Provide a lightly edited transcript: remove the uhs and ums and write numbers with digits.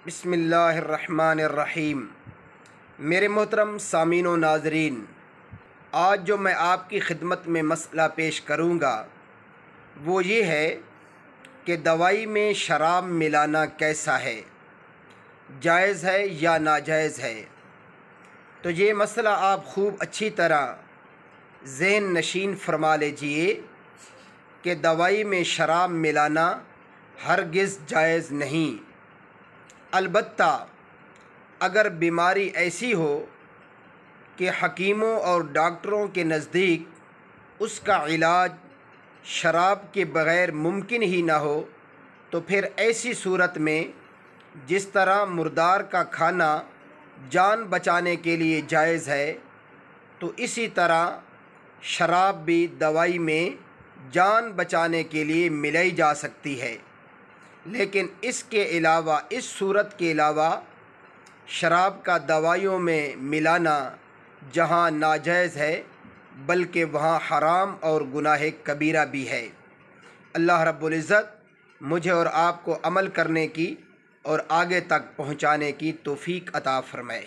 بسم اللہ الرحمن الرحیم۔ میرے محترم سامعین و ناظرین، آج جو میں آپ کی خدمت میں مسئلہ پیش کروں گا وہ یہ ہے کہ دوائی میں شراب ملانا کیسا ہے، جائز ہے یا ناجائز ہے۔ تو یہ مسئلہ آپ خوب اچھی طرح ذہن نشین فرما لیجئے کہ دوائی میں شراب ملانا ہرگز جائز نہیں۔ البتہ اگر بیماری ایسی ہو کہ حکیموں اور ڈاکٹروں کے نزدیک اس کا علاج شراب کے بغیر ممکن ہی نہ ہو، تو پھر ایسی صورت میں جس طرح مردار کا کھانا جان بچانے کے لیے جائز ہے، تو اسی طرح شراب بھی دوائی میں جان بچانے کے لیے ملائی جا سکتی ہے۔ لیکن اس کے علاوہ، اس صورت کے علاوہ شراب کا دوائیوں میں ملانا جہاں ناجائز ہے بلکہ وہاں حرام اور گناہ کبیرہ بھی ہے۔ اللہ رب العزت مجھے اور آپ کو عمل کرنے کی اور آگے تک پہنچانے کی توفیق عطا فرمائے۔